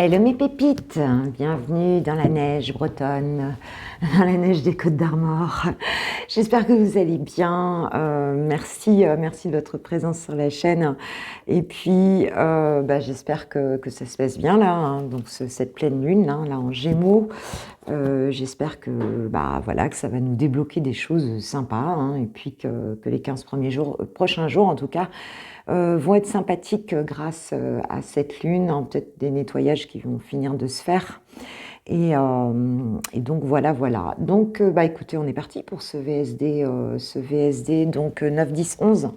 Hello mes pépites, bienvenue dans la neige bretonne, dans la neige des Côtes d'Armor. J'espère que vous allez bien. Merci de votre présence sur la chaîne. Et puis, j'espère que ça se passe bien là, hein. Donc cette pleine lune là en Gémeaux. J'espère que voilà, que ça va nous débloquer des choses sympas, hein, et puis que les 15 prochains jours en tout cas vont être sympathiques grâce à cette lune, hein, peut-être des nettoyages qui vont finir de se faire. Et donc voilà. Donc écoutez, on est parti pour ce VSD, donc 9, 10, 11.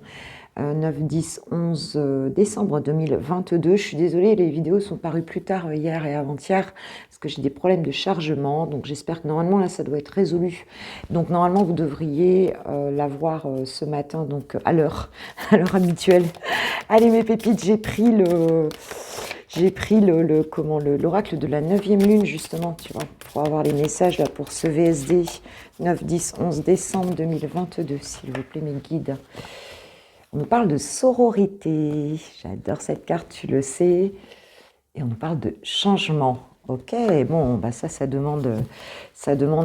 9, 10, 11 décembre 2022. Je suis désolée, les vidéos sont parues plus tard hier et avant-hier parce que j'ai des problèmes de chargement. Donc j'espère que normalement là ça doit être résolu. Donc normalement vous devriez l'avoir ce matin, donc à l'heure habituelle. Allez mes pépites, j'ai pris l'oracle de la 9e lune justement, tu vois, pour avoir les messages là pour ce VSD 9, 10, 11 décembre 2022, s'il vous plaît mes guides. On nous parle de sororité, j'adore cette carte, tu le sais, et on nous parle de changement. Ok, bon, ça demande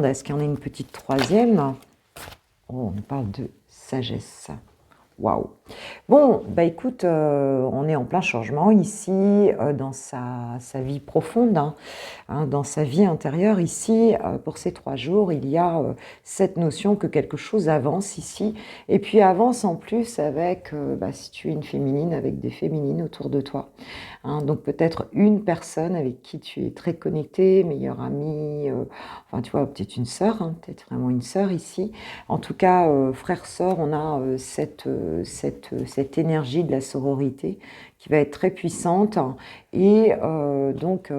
à ce qu'il y en ait une petite troisième. Oh, on nous parle de sagesse. Waouh. Bon, écoute, on est en plein changement ici, dans sa vie profonde, hein, dans sa vie intérieure. Ici, pour ces 3 jours, il y a cette notion que quelque chose avance ici, et puis avance en plus avec, si tu es une féminine, avec des féminines autour de toi. Hein, donc peut-être une personne avec qui tu es très connectée, meilleure amie, enfin tu vois, peut-être une sœur, hein, peut-être vraiment une sœur ici. En tout cas, frère-sœur, on a cette énergie de la sororité qui va être très puissante, et donc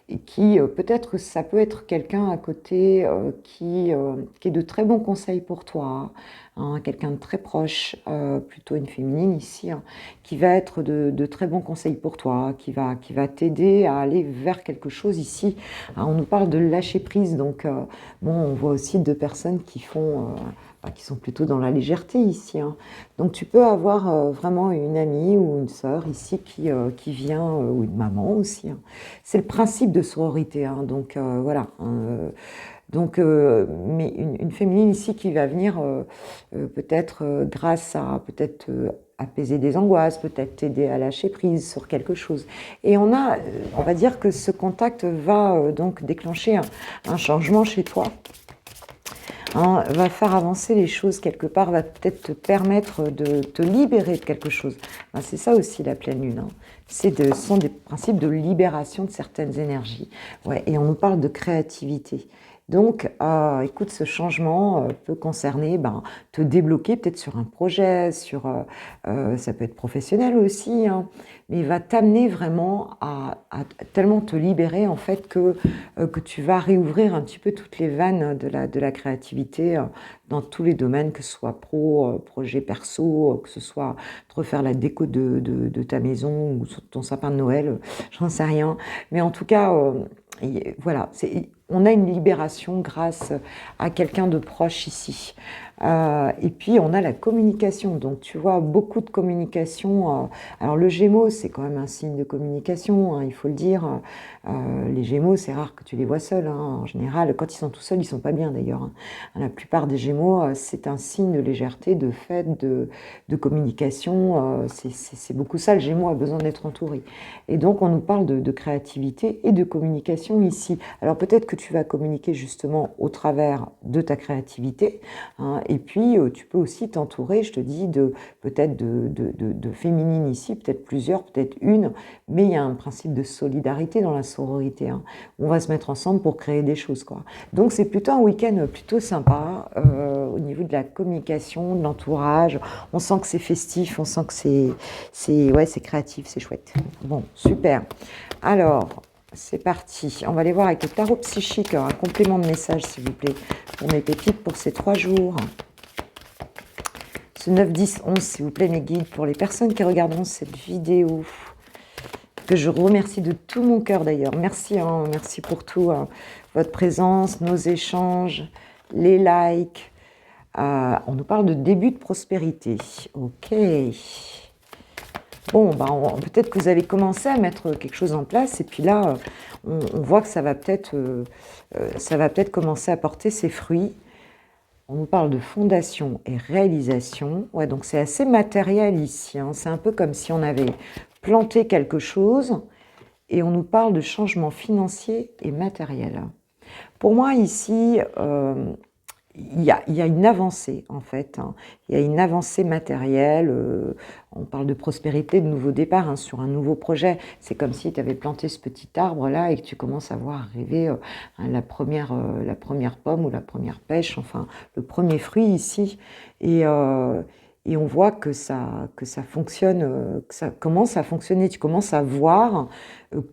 et qui peut-être ça peut être quelqu'un à côté qui est de très bons conseils pour toi, hein, quelqu'un de très proche, plutôt une féminine ici, hein, qui va être de très bons conseils pour toi, qui va t'aider à aller vers quelque chose ici. Hein, on nous parle de lâcher prise, donc on voit aussi 2 personnes qui sont plutôt dans la légèreté ici, hein. Donc tu peux avoir vraiment une amie ou une sœur ici qui vient, ou une maman aussi, hein. C'est le principe de sororité, hein. Donc voilà, hein, mais une féminine ici qui va venir peut-être grâce à apaiser des angoisses, peut-être t'aider à lâcher prise sur quelque chose. Et on va dire que ce contact va donc déclencher un changement chez toi. Hein, va faire avancer les choses quelque part, va peut-être te permettre de te libérer de quelque chose. C'est ça aussi la pleine lune, hein. Ce sont des principes de libération de certaines énergies. Ouais, et on nous parle de créativité. Donc, écoute, ce changement peut concerner, te débloquer peut-être sur un projet, ça peut être professionnel aussi, hein, mais il va t'amener vraiment à tellement te libérer en fait que tu vas réouvrir un petit peu toutes les vannes de la créativité dans tous les domaines, que ce soit pro, projet perso, que ce soit de refaire la déco de ta maison ou ton sapin de Noël, j'en sais rien. Mais en tout cas, voilà, on a une libération grâce à quelqu'un de proche ici. Et puis on a la communication, donc tu vois beaucoup de communication. Alors le Gémeaux, c'est quand même un signe de communication, hein, il faut le dire. Les Gémeaux, c'est rare que tu les vois seuls, hein. En général, quand ils sont tout seuls, ils sont pas bien d'ailleurs, hein. La plupart des Gémeaux, c'est un signe de légèreté, de fête, de communication. C'est beaucoup ça, le Gémeaux a besoin d'être entouré. Et donc on nous parle de créativité et de communication ici. Alors peut-être que tu vas communiquer justement au travers de ta créativité, hein, et puis tu peux aussi t'entourer, je te dis, peut-être de féminines ici, peut-être plusieurs, peut-être une, mais il y a un principe de solidarité dans la sororité, hein. On va se mettre ensemble pour créer des choses, quoi. Donc c'est plutôt un week-end plutôt sympa au niveau de la communication, de l'entourage. On sent que c'est festif, on sent que c'est créatif, c'est chouette. Bon, super. Alors, c'est parti. On va aller voir avec le tarot psychique, un complément de message, s'il vous plaît, pour mes pépites pour ces 3 jours. Ce 9, 10, 11, s'il vous plaît, mes guides, pour les personnes qui regarderont cette vidéo, que je remercie de tout mon cœur d'ailleurs. Merci, hein, merci pour tout, hein, votre présence, nos échanges, les likes. On nous parle de début de prospérité. Ok. Bon, bah, peut-être que vous avez commencé à mettre quelque chose en place, et puis là, on voit que ça va peut-être commencer à porter ses fruits. On nous parle de fondation et réalisation. Ouais, donc c'est assez matériel ici, hein. C'est un peu comme si on avait planté quelque chose, et on nous parle de changement financier et matériel. Pour moi, ici, il y a une avancée, en fait, hein. Il y a une avancée matérielle. On parle de prospérité, de nouveau départ, hein, sur un nouveau projet. C'est comme si tu avais planté ce petit arbre-là et que tu commences à voir arriver la première pomme ou la première pêche, enfin, le premier fruit ici. Et on voit que ça fonctionne, que ça commence à fonctionner. Tu commences à voir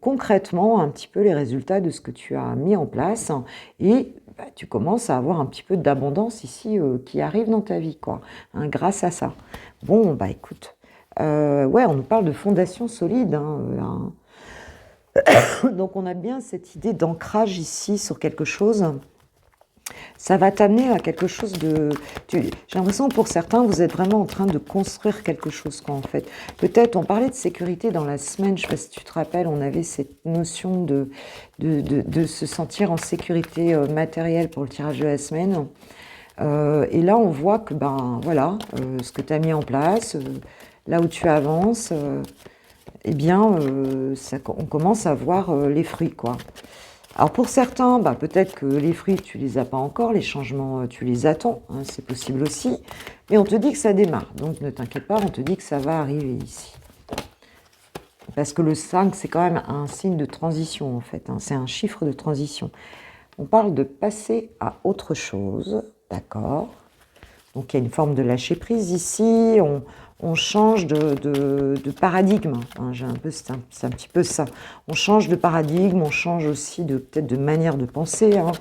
concrètement un petit peu les résultats de ce que tu as mis en place, et bah, tu commences à avoir un petit peu d'abondance ici qui arrive dans ta vie, quoi, hein, grâce à ça. Bon, bah écoute, ouais, on nous parle de fondation solide, hein, là. Donc on a bien cette idée d'ancrage ici sur quelque chose. Ça va t'amener à quelque chose de... J'ai l'impression que pour certains, vous êtes vraiment en train de construire quelque chose, quoi, en fait. Peut-être, on parlait de sécurité dans la semaine, je ne sais pas si tu te rappelles, on avait cette notion de se sentir en sécurité matérielle pour le tirage de la semaine. Et là, on voit que, ben voilà, ce que tu as mis en place, là où tu avances, eh bien, on commence à voir les fruits, quoi. Alors pour certains, bah, peut-être que les fruits, tu les as pas encore, les changements, tu les attends, hein, c'est possible aussi. Mais on te dit que ça démarre, donc ne t'inquiète pas, on te dit que ça va arriver ici. Parce que le 5, c'est quand même un signe de transition, en fait, hein, c'est un chiffre de transition. On parle de passer à autre chose, d'accord. Donc il y a une forme de lâcher prise ici, on change de paradigme, hein, c'est un petit peu ça. On change de paradigme, on change aussi peut-être de manière de penser, hein,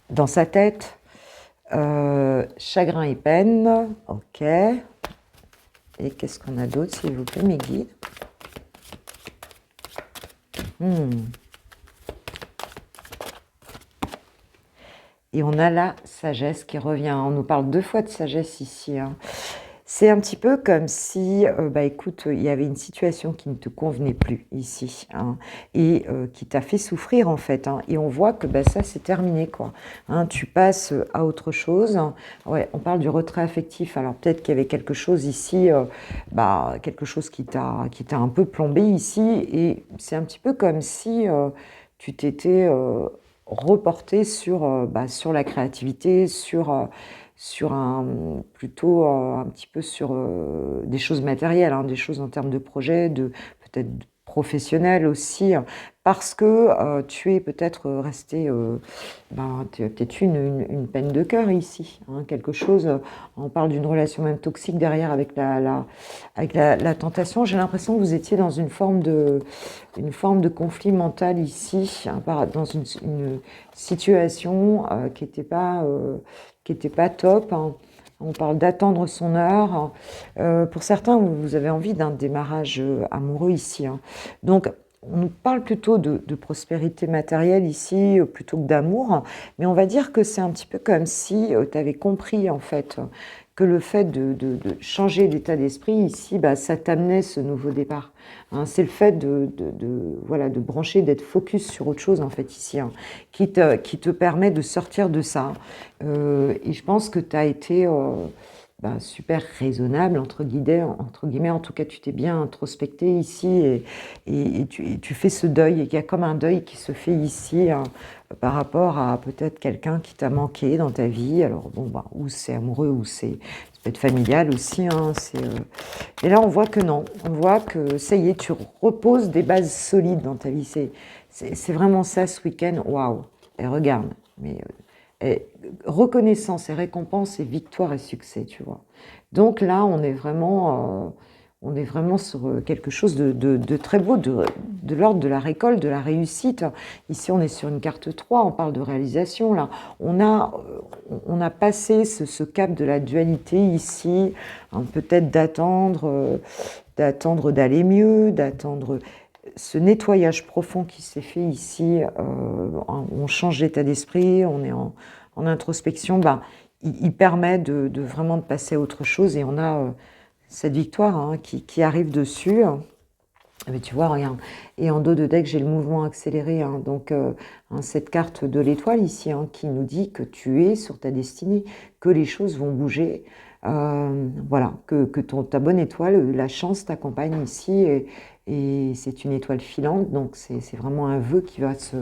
dans sa tête. Chagrin et peine, ok. Et qu'est-ce qu'on a d'autre, s'il vous plaît, mes guides? Et on a la sagesse qui revient. On nous parle 2 fois de sagesse ici, hein. C'est un petit peu comme si, bah écoute, il y avait une situation qui ne te convenait plus ici, hein, et qui t'a fait souffrir, en fait, hein. Et on voit que bah, ça, c'est terminé, quoi, hein. Tu passes à autre chose. Ouais, on parle du retrait affectif. Alors peut-être qu'il y avait quelque chose ici, bah, quelque chose qui t'a un peu plombé ici. Et c'est un petit peu comme si tu t'étais reporté sur la créativité, sur plutôt un petit peu sur des choses matérielles, hein, des choses en termes de projet, peut-être professionnels aussi, parce que tu es peut-être resté, tu as peut-être eu une peine de cœur ici, hein, quelque chose, on parle d'une relation même toxique derrière avec la tentation. J'ai l'impression que vous étiez dans une forme de conflit mental ici, hein, dans une situation qui n'était pas top, hein. On parle d'attendre son heure. Pour certains, vous avez envie d'un démarrage amoureux ici, hein. Donc, on nous parle plutôt de prospérité matérielle ici, plutôt que d'amour. Mais on va dire que c'est un petit peu comme si tu avais compris, en fait, que le fait de changer d'état d'esprit ici, bah, ça t'amenait ce nouveau départ, hein. C'est le fait voilà, de brancher, d'être focus sur autre chose, en fait, ici, hein, qui te permet de sortir de ça. Et je pense que tu as été super raisonnable, entre guillemets, en tout cas, tu t'es bien introspecté ici, et tu fais ce deuil, et qu'il y a comme un deuil qui se fait ici, hein, par rapport à peut-être quelqu'un qui t'a manqué dans ta vie. Alors bon, bah, ou c'est amoureux, ou ça peut être familial aussi, hein, Et là, on voit que non, on voit que ça y est, tu reposes des bases solides dans ta vie. C'est vraiment ça ce week-end, waouh. Et regarde, mais reconnaissance et récompense et victoire et succès, tu vois. Donc là, on est vraiment sur quelque chose de très beau, de l'ordre de la récolte, de la réussite. Ici, on est sur une carte 3, on parle de réalisation. Là, on a passé ce cap de la dualité ici, hein, peut-être d'attendre d'aller mieux, d'attendre ce nettoyage profond qui s'est fait ici. On change d'état d'esprit, on est en introspection. Il permet de vraiment de passer à autre chose, et on a cette victoire hein, qui arrive dessus. Mais tu vois, regarde, et en dos de deck, j'ai le mouvement accéléré. Hein, donc, cette carte de l'étoile ici, hein, qui nous dit que tu es sur ta destinée, que les choses vont bouger. Voilà, que ta bonne étoile, la chance t'accompagne ici. Et c'est une étoile filante, donc c'est vraiment un vœu qui va se...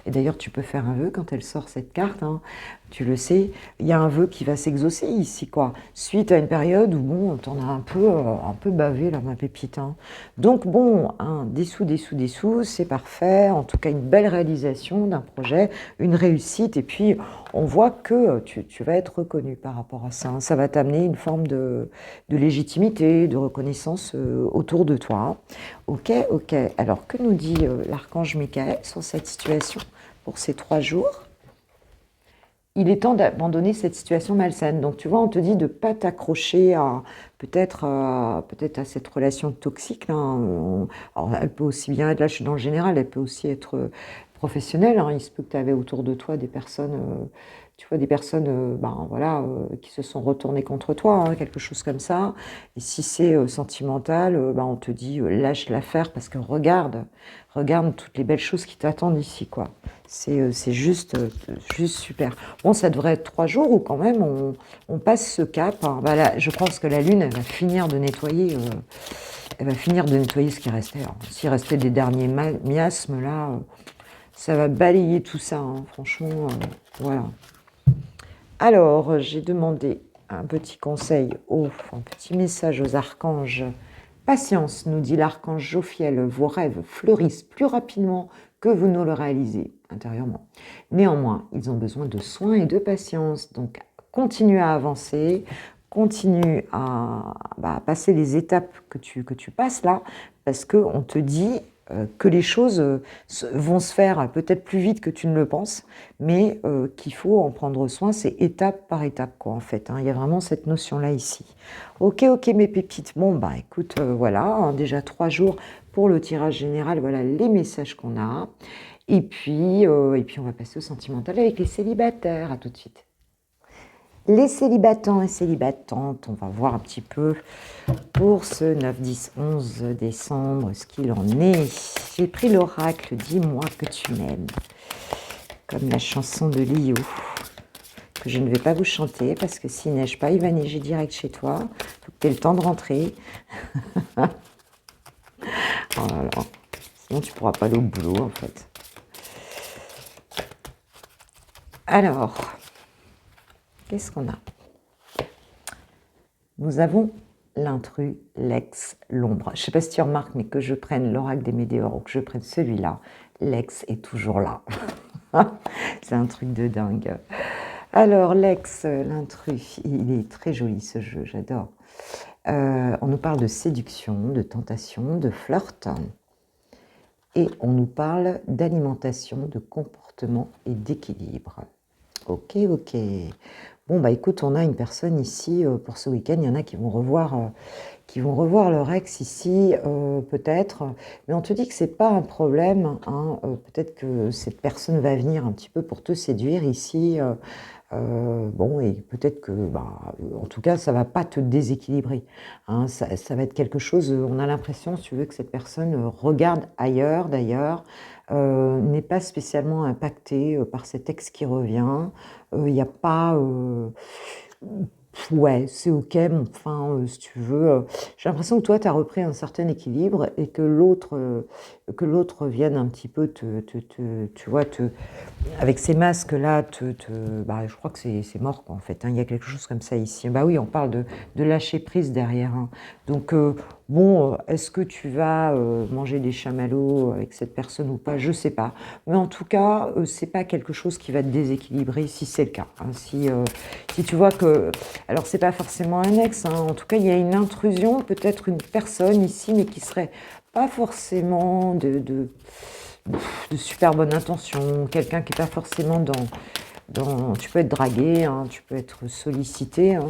Et d'ailleurs, tu peux faire un vœu quand elle sort cette carte, hein, tu le sais, il y a un vœu qui va s'exaucer ici, quoi. Suite à une période où, bon, t'en as un peu bavé, là, ma pépite. Hein. Donc, bon, hein, des sous, c'est parfait. En tout cas, une belle réalisation d'un projet, une réussite. Et puis, on voit que tu vas être reconnu par rapport à ça. Hein. Ça va t'amener une forme de légitimité, de reconnaissance autour de toi. Ok, ok. Alors, que nous dit l'archange Michael sur cette situation pour ces 3 jours? Il est temps d'abandonner cette situation malsaine. Donc, tu vois, on te dit de ne pas t'accrocher à peut-être à cette relation toxique. Là. Alors, elle peut aussi bien être, là, je suis dans le général, elle peut aussi être professionnelle. Hein. Il se peut que tu avais autour de toi des personnes, tu vois, des personnes ben, voilà, qui se sont retournées contre toi, hein, quelque chose comme ça. Et si c'est sentimental, ben, on te dit lâche l'affaire parce que regarde toutes les belles choses qui t'attendent ici, quoi. C'est juste super. Bon, ça devrait être 3 jours où quand même on passe ce cap. Hein. Bah là, je pense que la Lune, elle va finir de nettoyer, ce qui restait. Hein. S'il restait des derniers miasmes, là, ça va balayer tout ça. Hein. Franchement, voilà. Alors, j'ai demandé un petit conseil, un petit message aux archanges. Patience, nous dit l'archange Jophiel, vos rêves fleurissent plus rapidement que vous ne le réalisez intérieurement. Néanmoins, ils ont besoin de soins et de patience. Donc, continue à avancer, continue à passer les étapes que tu passes là, parce qu'on te dit que les choses vont se faire peut-être plus vite que tu ne le penses, mais qu'il faut en prendre soin, c'est étape par étape, quoi, en fait. Hein. Il y a vraiment cette notion-là ici. Ok, mes pépites. Bon, bah écoute, voilà, hein, déjà 3 jours pour le tirage général, voilà les messages qu'on a. Et puis on va passer au sentimental avec les célibataires. À tout de suite. Les célibatants et célibatantes, on va voir un petit peu pour ce 9, 10, 11 décembre ce qu'il en est. J'ai pris l'oracle, dis-moi que tu m'aimes. Comme la chanson de Lio, que je ne vais pas vous chanter parce que s'il neige pas, il va neiger direct chez toi. Il faut que tu aies le temps de rentrer. Oh là là. Sinon, tu ne pourras pas aller au boulot, en fait. Alors, qu'est-ce qu'on a? Nous avons l'intrus, l'ex, l'ombre. Je ne sais pas si tu remarques, mais que je prenne l'oracle des météores ou que je prenne celui-là, l'ex est toujours là. C'est un truc de dingue. Alors, l'ex, l'intrus, il est très joli ce jeu, j'adore. On nous parle de séduction, de tentation, de flirt. Et on nous parle d'alimentation, de comportement et d'équilibre. Ok. Bon, bah écoute, on a une personne ici pour ce week-end. Il y en a qui vont revoir leur ex ici, peut-être. Mais on te dit que c'est pas un problème. Hein, peut-être que cette personne va venir un petit peu pour te séduire ici. Bon, et peut-être que, en tout cas, ça va pas te déséquilibrer. Hein, ça va être quelque chose, on a l'impression, si tu veux, que cette personne regarde ailleurs, d'ailleurs, n'est pas spécialement impactée par cet ex qui revient. Il n'y a pas... ouais, c'est ok, mais enfin, si tu veux, j'ai l'impression que toi, tu as repris un certain équilibre et que l'autre vienne un petit peu tu vois, avec ces masques-là, je crois que c'est mort, quoi, en fait. Hein. Il y a quelque chose comme ça ici. Bah oui, on parle de lâcher prise derrière. Hein. Donc, bon, est-ce que tu vas manger des chamallows avec cette personne ou pas? Je sais pas. Mais en tout cas, c'est pas quelque chose qui va te déséquilibrer si c'est le cas. Hein. Si tu vois que... Alors, c'est pas forcément un ex. Hein. En tout cas, il y a une intrusion, peut-être une personne ici, mais qui serait pas forcément de super bonne intention, quelqu'un qui n'est pas forcément tu peux être dragué, hein, tu peux être sollicité, hein,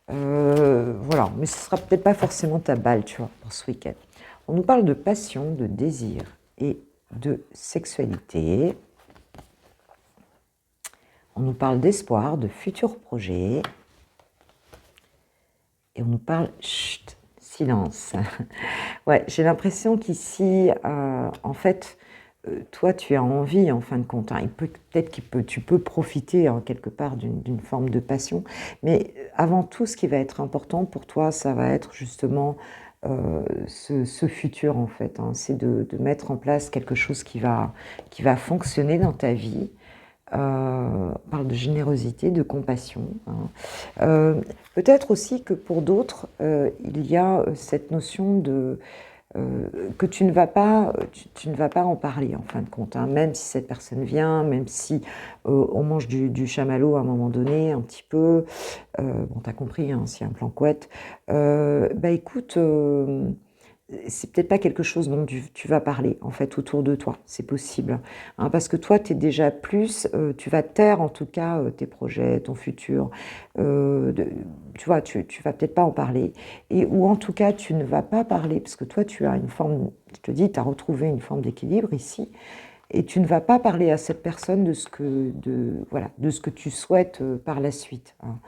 voilà, mais ce ne sera peut-être pas forcément ta balle, tu vois, pour ce week-end. On nous parle de passion, de désir et de sexualité. On nous parle d'espoir, de futurs projets. Et on nous parle silence. Ouais, j'ai l'impression qu'ici, en fait, toi, tu as envie, en fin de compte, hein. Peut-être tu peux profiter hein, quelque part d'une forme de passion, mais avant tout, ce qui va être important pour toi, ça va être justement ce futur, en fait, hein. C'est de mettre en place quelque chose qui va fonctionner dans ta vie. On parle de générosité, de compassion, hein. Euh, Peut-être aussi que pour d'autres, il y a cette notion que tu ne vas pas en parler en fin de compte, hein, même si cette personne vient, même si on mange du chamallow à un moment donné, un petit peu, bon, t'as compris, hein, c'est un plan couette, bah écoute, c'est peut-être pas quelque chose dont tu vas parler en fait autour de toi, c'est possible, hein, parce que toi tu es déjà plus, tu vas taire en tout cas tes projets, ton futur, euh, de- tu vois, tu vas peut-être pas en parler, et ou en tout cas tu ne vas pas parler, parce que toi tu as une forme, je te dis, tu as retrouvé une forme d'équilibre ici, et tu ne vas pas parler à cette personne voilà, de ce que tu souhaites par la suite, hein.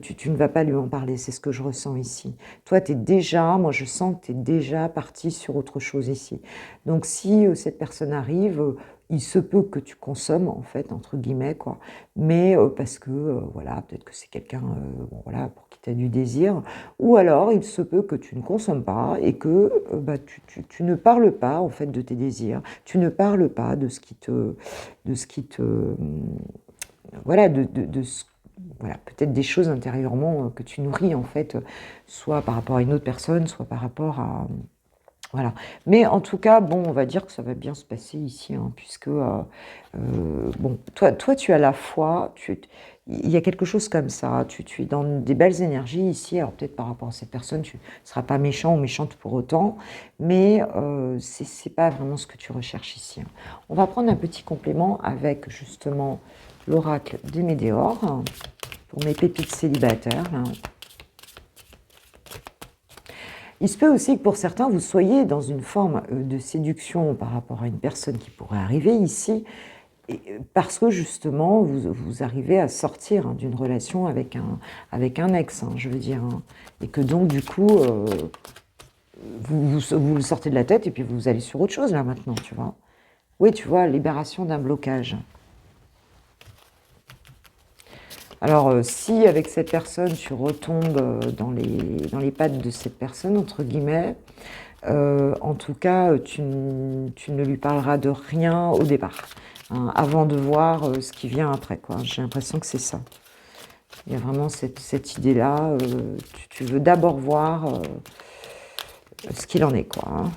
Tu ne vas pas lui en parler, c'est ce que je ressens ici. Toi, tu es déjà, moi je sens que tu es déjà parti sur autre chose ici. Donc si cette personne arrive, il se peut que tu consommes, en fait, entre guillemets, quoi. Mais parce que, voilà, peut-être que c'est quelqu'un, bon, voilà, pour qui tu as du désir. Ou alors, il se peut que tu ne consommes pas et que bah, tu ne parles pas, en fait, de tes désirs. Tu ne parles pas de ce qui te, voilà, voilà, peut-être des choses intérieurement que tu nourris en fait, soit par rapport à une autre personne, soit par rapport à, voilà. Mais en tout cas, bon, on va dire que ça va bien se passer ici, hein, puisque, bon, toi, tu as la foi, il y a quelque chose comme ça, tu es dans des belles énergies ici, alors peut-être par rapport à cette personne, tu ne seras pas méchant ou méchante pour autant, mais c'est pas vraiment ce que tu recherches ici, hein. On va prendre un petit complément avec justement l'oracle des Médéors, hein, pour mes pépites célibataires, là. Il se peut aussi que pour certains, vous soyez dans une forme de séduction par rapport à une personne qui pourrait arriver ici, parce que justement, vous arrivez à sortir hein, d'une relation avec un ex, hein, je veux dire, hein, et que donc du coup, vous le sortez de la tête et puis vous allez sur autre chose là maintenant, tu vois. Oui, tu vois, libération d'un blocage. Alors, si avec cette personne, tu retombes dans les pattes de cette personne, entre guillemets, en tout cas, tu ne lui parleras de rien au départ, hein, avant de voir ce qui vient après, quoi. J'ai l'impression que c'est ça. Il y a vraiment cette idée-là. Tu veux d'abord voir ce qu'il en est, quoi, hein.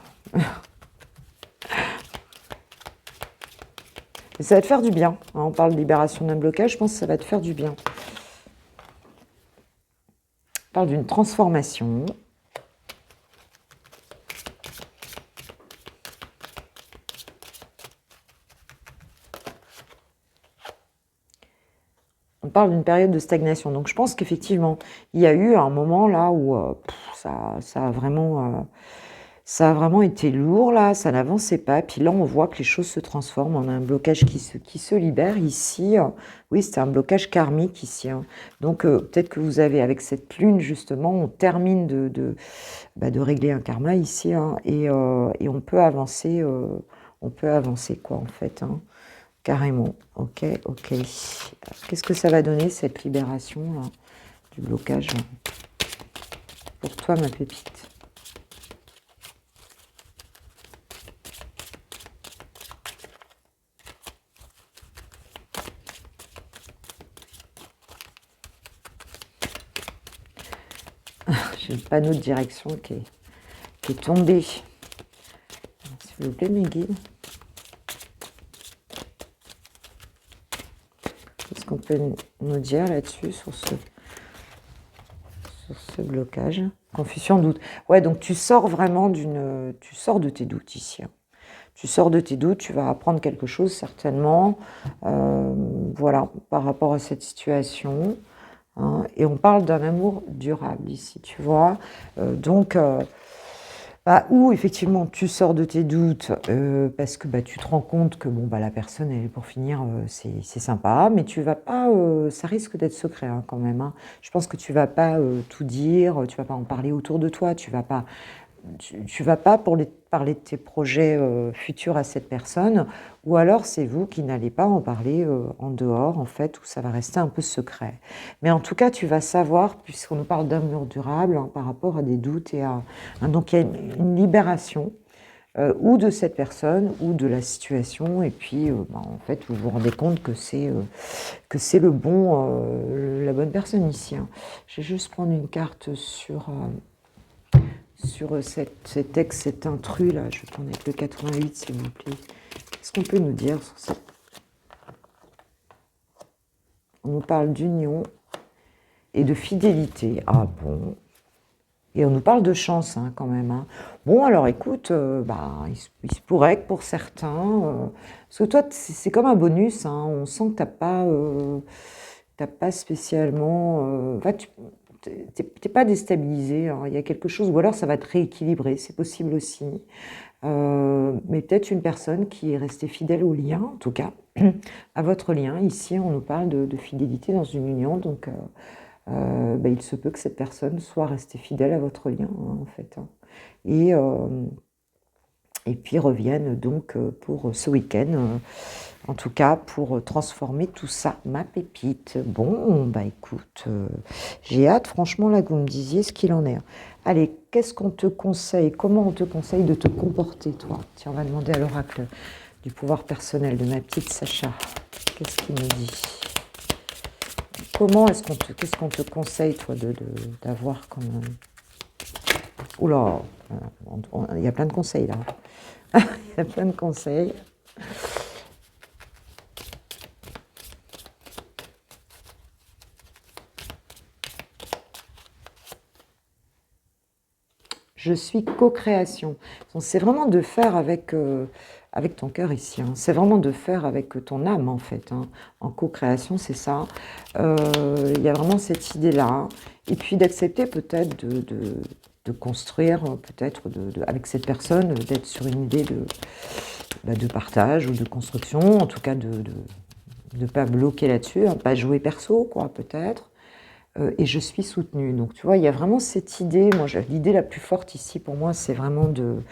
Et ça va te faire du bien, hein. On parle de libération d'un blocage, je pense que ça va te faire du bien. On parle d'une transformation. On parle d'une période de stagnation. Donc je pense qu'effectivement, il y a eu un moment là où ça a vraiment été lourd là, ça n'avançait pas. Puis là, on voit que les choses se transforment. On a un blocage qui se libère ici. Oui, c'est un blocage karmique ici, hein. Donc peut-être que vous avez, avec cette lune justement, on termine de régler un karma ici, hein, et on peut avancer quoi en fait, hein. Carrément. Ok, ok. Qu'est-ce que ça va donner, cette libération là, du blocage pour toi, ma pépite? J'ai le panneau de direction qui est tombé. S'il vous plaît, mes guides. Qu'est-ce qu'on peut nous dire là-dessus, sur ce blocage? Confusion, doute. Ouais, donc tu sors vraiment tu sors de tes doutes ici, hein. Tu sors de tes doutes, tu vas apprendre quelque chose certainement, voilà, par rapport à cette situation, hein. Et on parle d'un amour durable ici, tu vois. Donc, Bah, ou effectivement, tu sors de tes doutes parce que bah, tu te rends compte que bon, bah, la personne, elle, pour finir, c'est sympa, mais tu vas pas, ça risque d'être secret hein, quand même. Hein. Je pense que tu vas pas tout dire, tu vas pas en parler autour de toi, tu vas pas parler de tes projets futurs à cette personne, ou alors c'est vous qui n'allez pas en parler en dehors, en fait, où ça va rester un peu secret. Mais en tout cas, tu vas savoir, puisqu'on nous parle d'amour durable, hein, par rapport à des doutes et à... hein, donc il y a une libération, ou de cette personne, ou de la situation, et puis bah, en fait, vous vous rendez compte que c'est le bon, la bonne personne ici. Hein. Je vais juste prendre une carte sur cet ex, cet intrus là, je vais prendre avec le 88 s'il vous plaît. Qu'est-ce qu'on peut nous dire sur ça? On nous parle d'union et de fidélité. Ah bon? Et on nous parle de chance hein, quand même. Hein. Bon alors écoute, bah, il se pourrait que pour certains, parce que toi c'est comme un bonus, hein, on sent que t'as pas spécialement, tu t'es pas déstabilisé, hein, il y a quelque chose, ou alors ça va te rééquilibrer, c'est possible aussi. Mais peut-être une personne qui est restée fidèle au lien, en tout cas, à votre lien. Ici, on nous parle de fidélité dans une union, donc bah, il se peut que cette personne soit restée fidèle à votre lien, hein, en fait. Hein. Et, euh, et puis revienne donc pour ce week-end, en tout cas pour transformer tout ça, ma pépite. Bon, bah écoute, j'ai hâte, franchement, là, que vous me disiez ce qu'il en est. Allez, qu'est-ce qu'on te conseille? Comment on te conseille de te comporter, toi? Tiens, on va demander à l'oracle du pouvoir personnel de ma petite Sacha. Qu'est-ce qu'il nous dit? Qu'est-ce qu'on te conseille, toi, d'avoir comme... Oula, il y a plein de conseils, là. Il y a plein de conseils. Je suis co-création. C'est vraiment de faire avec, avec ton cœur ici. Hein. C'est vraiment de faire avec ton âme, en fait. Hein. En co-création, c'est ça. Il y a vraiment cette idée-là. Et puis d'accepter peut-être de construire, peut-être avec cette personne, d'être sur une idée de partage ou de construction, en tout cas de ne pas bloquer là-dessus, hein, pas jouer perso, quoi, peut-être. Et je suis soutenue. Donc, tu vois, il y a vraiment cette idée. Moi, l'idée la plus forte ici, pour moi, c'est vraiment de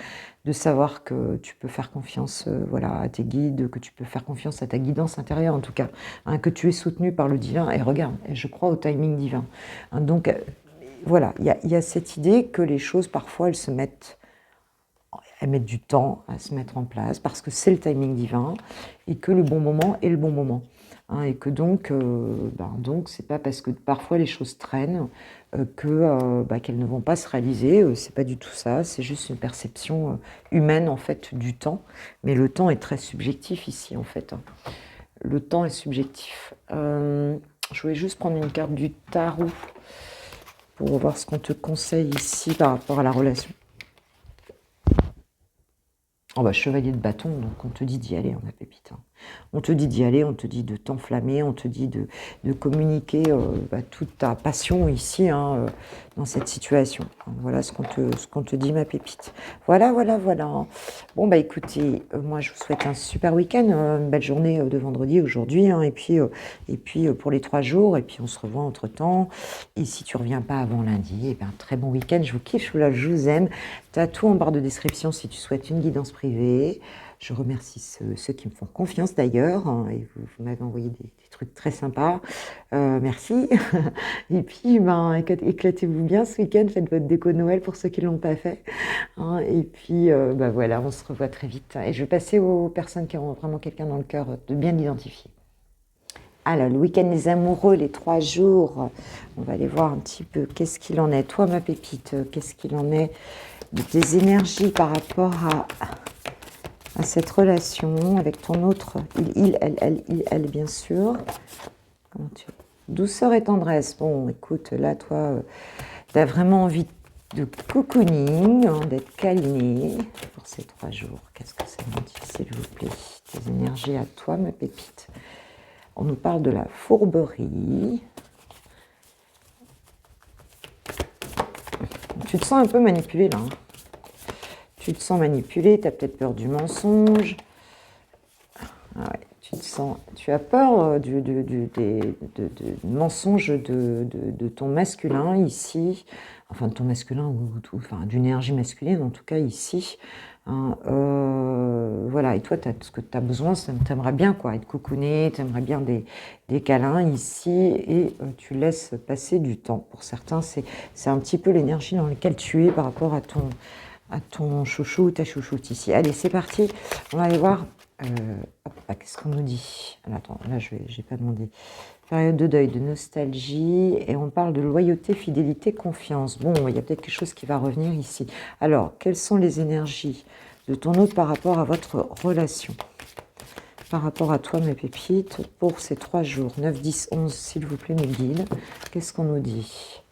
savoir que tu peux faire confiance voilà, à tes guides, que tu peux faire confiance à ta guidance intérieure, en tout cas, hein, que tu es soutenu par le divin. Et regarde, je crois au timing divin. Hein, donc, voilà, il y a cette idée que les choses, parfois, elles mettent du temps à se mettre en place parce que c'est le timing divin et que le bon moment est le bon moment. Hein, et que donc c'est pas parce que parfois les choses traînent qu'elles ne vont pas se réaliser. C'est pas du tout ça, c'est juste une perception humaine en fait du temps. Mais le temps est très subjectif ici en fait. Hein. Le temps est subjectif. Je voulais juste prendre une carte du tarot pour voir ce qu'on te conseille ici par rapport à la relation. Oh bah, chevalier de bâton, donc on te dit d'y aller, ma pépite. Hein. On te dit d'y aller, on te dit de t'enflammer, on te dit de communiquer toute ta passion ici, hein, dans cette situation. Voilà ce qu'on te dit, ma pépite. Voilà, voilà, voilà. Bon, bah écoutez, moi je vous souhaite un super week-end, une belle journée de vendredi aujourd'hui, hein, et puis pour les 3 jours, et puis on se revoit entre-temps. Et si tu reviens pas avant lundi, eh ben, très bon week-end, je vous kiffe, je vous aime. Tu as tout en barre de description si tu souhaites une guidance privée. Je remercie ceux qui me font confiance d'ailleurs, hein, et vous m'avez envoyé des trucs très sympas. Merci. Et puis, éclatez-vous bien ce week-end, faites votre déco de Noël pour ceux qui ne l'ont pas fait. Hein, et puis, voilà, on se revoit très vite. Et je vais passer aux personnes qui ont vraiment quelqu'un dans le cœur de bien l'identifier. Alors, le week-end des amoureux, les 3 jours, on va aller voir un petit peu qu'est-ce qu'il en est. Toi, ma pépite, qu'est-ce qu'il en est de tes énergies par rapport à cette relation avec ton autre, elle, bien sûr. Douceur et tendresse. Bon, écoute, là, toi, tu as vraiment envie de cocooning, hein, d'être câliné pour ces 3 jours. Qu'est-ce que ça me dit, s'il vous plaît? Tes énergies à toi, ma pépite. On nous parle de la fourberie. Tu te sens un peu manipulé, là. Hein. Tu te sens manipulé, tu as peut-être peur du mensonge. Ah ouais, tu as peur du mensonge de ton masculin ici, enfin de ton masculin ou enfin d'une énergie masculine en tout cas ici. Hein, voilà, et toi, ce que tu as besoin, tu aimerais bien quoi, être coucouné, tu aimerais bien des câlins ici, et tu laisses passer du temps. Pour certains, c'est un petit peu l'énergie dans laquelle tu es par rapport à ton chouchou ou ta chouchoute ici. Allez, c'est parti, on va aller voir. Qu'est-ce qu'on nous dit? Attends, là, je n'ai pas demandé. Période de deuil, de nostalgie, et on parle de loyauté, fidélité, confiance. Bon, il y a peut-être quelque chose qui va revenir ici. Alors, quelles sont les énergies de ton autre par rapport à votre relation? Par rapport à toi, mes pépites, pour ces 3 jours, 9, 10, 11, s'il vous plaît, mes guides, qu'est-ce qu'on nous dit?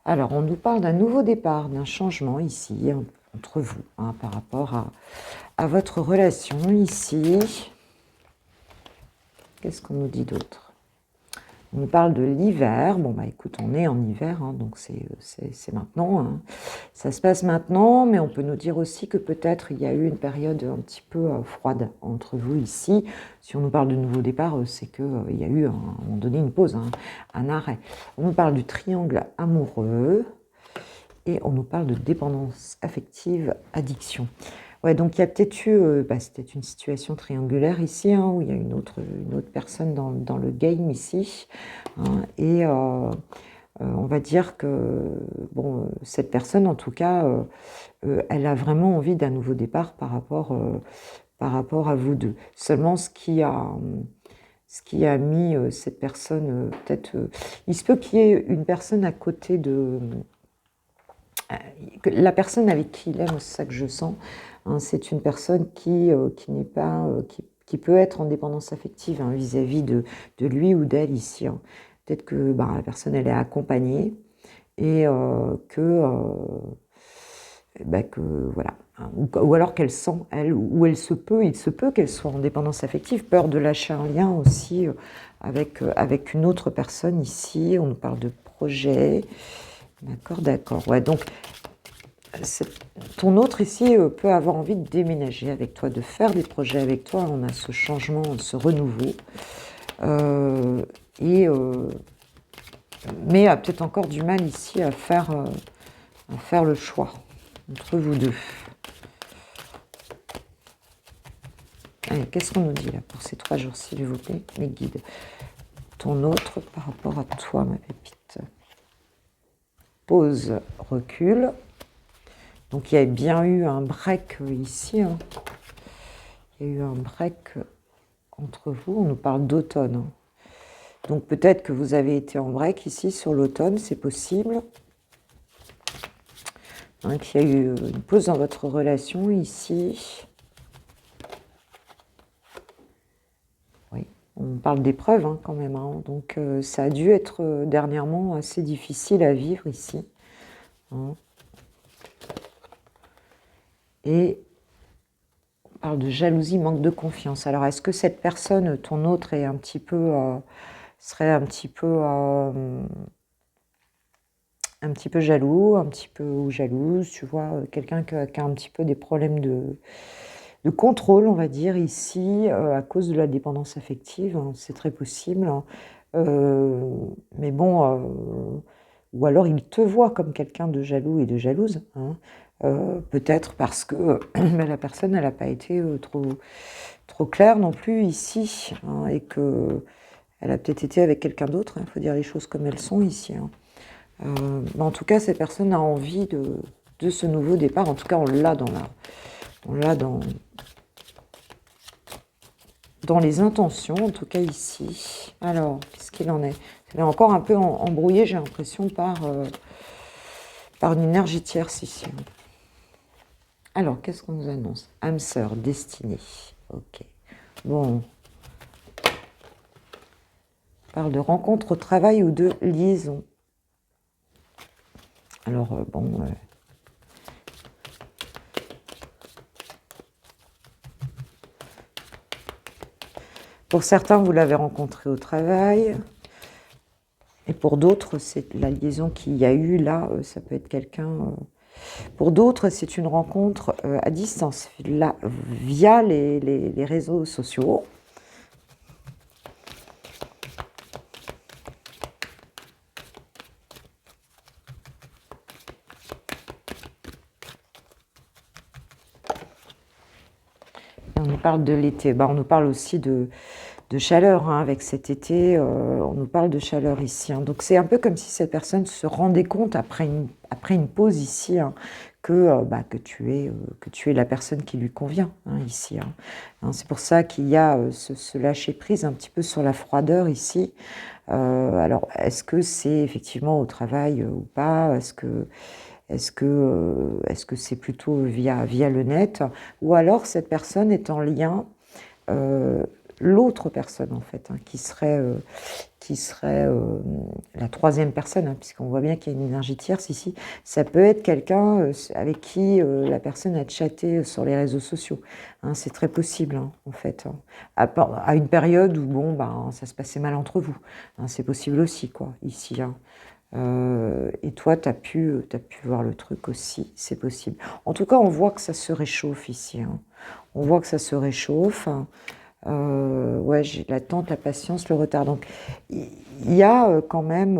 Alors, on nous parle d'un nouveau départ, d'un changement ici, entre vous, hein, par rapport à votre relation ici. Qu'est-ce qu'on nous dit d'autre? On nous parle de l'hiver. Bon, bah écoute, on est en hiver, hein, donc c'est maintenant. Hein. Ça se passe maintenant, mais on peut nous dire aussi que peut-être il y a eu une période un petit peu froide entre vous ici. Si on nous parle de nouveau départ, c'est qu'il y a eu à un moment donné une pause, hein, un arrêt. On nous parle du triangle amoureux et on nous parle de dépendance affective, addiction. Ouais, donc il y a peut-être eu, c'était une situation triangulaire ici, hein, où il y a une autre personne dans le game ici, hein, et on va dire que bon, cette personne, en tout cas, elle a vraiment envie d'un nouveau départ par rapport à vous deux. Seulement, ce qui a mis cette personne, peut-être, il se peut qu'il y ait une personne à côté de la personne avec qui il aime, c'est ça que je sens. Hein, c'est une personne qui n'est pas, qui peut être en dépendance affective, hein, vis-à-vis de lui ou d'elle ici. Hein. Peut-être que la personne, elle est accompagnée et que voilà. Hein, ou alors qu'elle sent, elle, ou il se peut qu'elle soit en dépendance affective, peur de lâcher un lien aussi avec une autre personne ici. On nous parle de projet. D'accord. Ouais, donc, ton autre ici peut avoir envie de déménager avec toi, de faire des projets avec toi. On a ce changement, ce renouveau. Mais a peut-être encore du mal ici à faire le choix entre vous deux. Allez, qu'est-ce qu'on nous dit là pour ces 3 jours, s'il vous plaît, mes guides? Ton autre par rapport à toi, ma pépite. Pause, recul. Donc il y a bien eu un break ici. Hein. Il y a eu un break entre vous. On nous parle d'automne. Hein. Donc peut-être que vous avez été en break ici sur l'automne, c'est possible. Hein, qu'il y a eu une pause dans votre relation ici. Oui, on parle d'épreuves hein, quand même. Hein. Donc ça a dû être dernièrement assez difficile à vivre ici. Hein. Et on parle de jalousie, manque de confiance. Alors, est-ce que cette personne, ton autre, est un petit peu, serait un petit peu jaloux, un petit peu ou jalouse, tu vois, quelqu'un qui a un petit peu des problèmes de contrôle, on va dire, ici, à cause de la dépendance affective, hein, c'est très possible. Hein. Mais bon, ou alors il te voit comme quelqu'un de jaloux et de jalouse, hein. Peut-être parce que la personne, elle n'a pas été trop claire non plus ici, hein, et que elle a peut-être été avec quelqu'un d'autre, il faut dire les choses comme elles sont ici. Hein. Mais en tout cas, cette personne a envie de ce nouveau départ, en tout cas on l'a dans les intentions, en tout cas ici. Alors, qu'est-ce qu'il en est? Elle est encore un peu embrouillée, j'ai l'impression, par une énergie tierce ici. Alors, qu'est-ce qu'on nous annonce? Âme sœur, destinée. Ok. Bon. On parle de rencontre au travail ou de liaison. Alors, bon... pour certains, vous l'avez rencontré au travail. Et pour d'autres, c'est la liaison qu'il y a eu là. Ça peut être quelqu'un Pour d'autres, c'est une rencontre à distance, là, via les réseaux sociaux. On nous parle de l'été, on nous parle aussi de chaleur, hein, avec cet été, on nous parle de chaleur ici, hein. Donc c'est un peu comme si cette personne se rendait compte après une pause ici, hein, que tu es la personne qui lui convient, hein, ici, hein. Hein, c'est pour ça qu'il y a ce lâcher prise un petit peu sur la froideur ici. Alors est-ce que c'est effectivement au travail ou pas? Est-ce que c'est plutôt via le net? Ou alors cette personne est en lien, l'autre personne en fait, hein, qui serait la troisième personne, hein, puisqu'on voit bien qu'il y a une énergie tierce ici. Ça peut être quelqu'un avec qui la personne a chatté sur les réseaux sociaux, hein, c'est très possible, hein, en fait, hein. À une période où ça se passait mal entre vous, hein, c'est possible aussi, quoi, ici, hein. Et toi, tu as pu voir le truc aussi, c'est possible. En tout cas, on voit que ça se réchauffe ici, hein. On voit que ça se réchauffe. Ouais, j'ai l'attente, la patience, le retard. Donc, il y a quand même,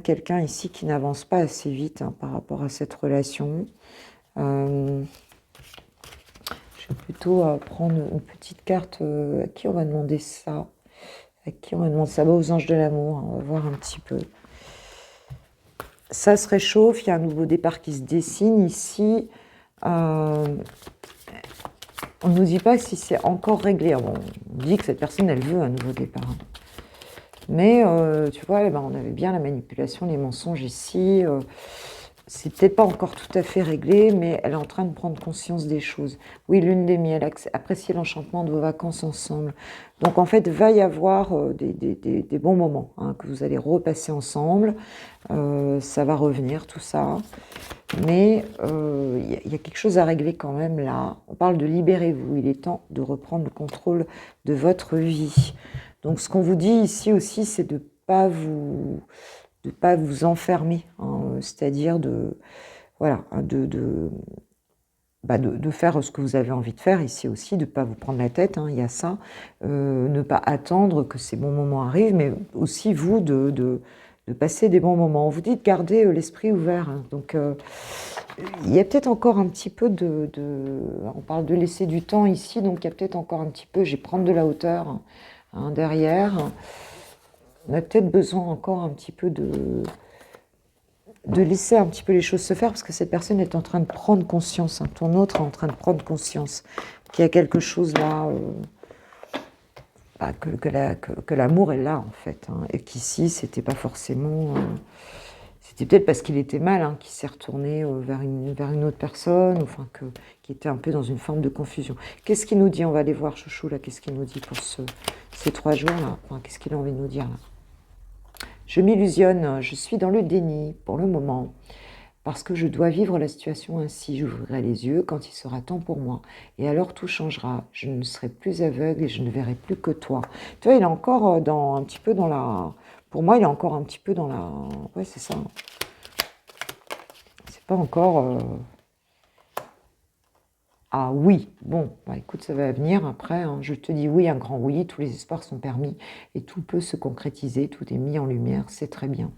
quelqu'un ici qui n'avance pas assez vite, hein, par rapport à cette relation. Je vais plutôt prendre une petite carte. À qui on va demander ça? À qui on va demander ça? Aux anges de l'amour, hein, on va voir un petit peu. Ça se réchauffe, il y a un nouveau départ qui se dessine ici. On ne nous dit pas si c'est encore réglé. On dit que cette personne, elle veut un nouveau départ. Mais tu vois, on avait bien la manipulation, les mensonges ici. C'est peut-être pas encore tout à fait réglé, mais elle est en train de prendre conscience des choses. Oui, lune des miels, apprécier l'enchantement de vos vacances ensemble. Donc en fait, va y avoir des bons moments, hein, que vous allez repasser ensemble. Ça va revenir, tout ça. Mais il y a quelque chose à régler quand même là. On parle de libérez-vous. Il est temps de reprendre le contrôle de votre vie. Donc ce qu'on vous dit ici aussi, c'est de pas vous enfermer, hein, c'est-à-dire de faire ce que vous avez envie de faire ici aussi, de ne pas vous prendre la tête, hein, il y a ça, ne pas attendre que ces bons moments arrivent, mais aussi vous de passer des bons moments. On vous dit de garder l'esprit ouvert, hein. Donc il y a peut-être encore un petit peu on parle de laisser du temps ici, donc il y a peut-être encore un petit peu, je vais prendre de la hauteur, hein, derrière. On a peut-être besoin encore un petit peu de laisser un petit peu les choses se faire, parce que cette personne est en train de prendre conscience, hein, ton autre est en train de prendre conscience qu'il y a quelque chose là, que l'amour est là en fait, hein, et qu'ici c'était pas forcément, c'était peut-être parce qu'il était mal, hein, qu'il s'est retourné vers une autre personne, enfin qui était un peu dans une forme de confusion. Qu'est-ce qu'il nous dit? On va aller voir Chouchou là, qu'est-ce qu'il nous dit pour ces 3 jours là, enfin, qu'est-ce qu'il a envie de nous dire là? Je m'illusionne, je suis dans le déni pour le moment, parce que je dois vivre la situation ainsi. J'ouvrirai les yeux quand il sera temps pour moi. Et alors tout changera. Je ne serai plus aveugle et je ne verrai plus que toi. Tu vois, il est encore un petit peu dans la... Pour moi, il est encore un petit peu dans la... Ouais, c'est ça. C'est pas encore... Ah oui, bon, écoute, ça va venir après, hein. Je te dis oui, un grand oui, tous les espoirs sont permis et tout peut se concrétiser, tout est mis en lumière, c'est très bien.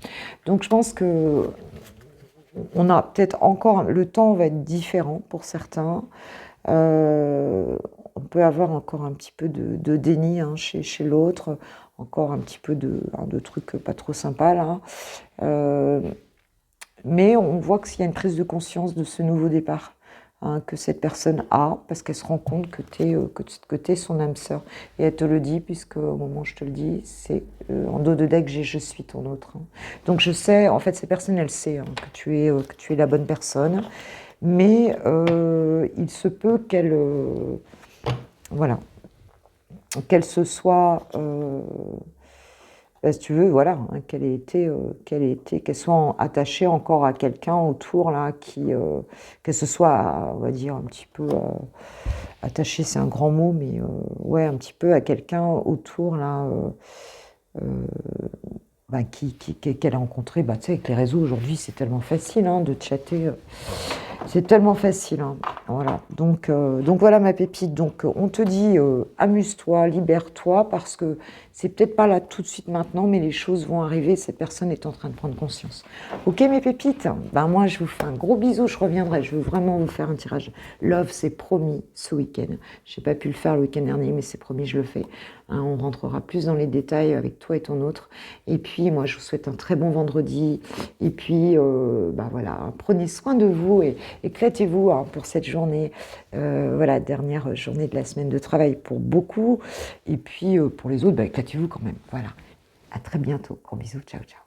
Donc je pense que on a peut-être encore, le temps va être différent pour certains. On peut avoir encore un petit peu de déni, hein, chez l'autre, encore un petit peu de trucs pas trop sympas là. Mais on voit qu'il y a une prise de conscience de ce nouveau départ, hein, que cette personne a, parce qu'elle se rend compte que tu es son âme sœur. Et elle te le dit, puisque au moment où je te le dis, c'est en dos de deck, je suis ton autre, hein. Donc je sais, en fait, cette personne, elle sait, hein, que tu es la bonne personne, mais il se peut qu'elle voilà, qu'elle se soit... si tu veux, voilà, hein, qu'elle soit attachée encore à quelqu'un autour là, qu'elle se soit, on va dire, un petit peu attachée, c'est un grand mot, mais ouais, un petit peu à quelqu'un autour là, qu'elle a rencontré, tu sais, avec les réseaux aujourd'hui, c'est tellement facile hein, de chatter. C'est tellement facile, hein. Voilà. Donc voilà ma pépite. Donc on te dit amuse-toi, libère-toi, parce que c'est peut-être pas là tout de suite maintenant, mais les choses vont arriver. Cette personne est en train de prendre conscience. Ok mes pépites. Ben moi je vous fais un gros bisou. Je reviendrai. Je veux vraiment vous faire un tirage. Love, c'est promis ce week-end. J'ai pas pu le faire le week-end dernier, mais c'est promis, je le fais. Hein, on rentrera plus dans les détails avec toi et ton autre. Et puis moi je vous souhaite un très bon vendredi. Et puis voilà, prenez soin de vous et éclatez-vous hein, pour cette journée, voilà, dernière journée de la semaine de travail pour beaucoup. Et puis pour les autres, éclatez-vous quand même. Voilà. À très bientôt. Gros bisous. Ciao, ciao.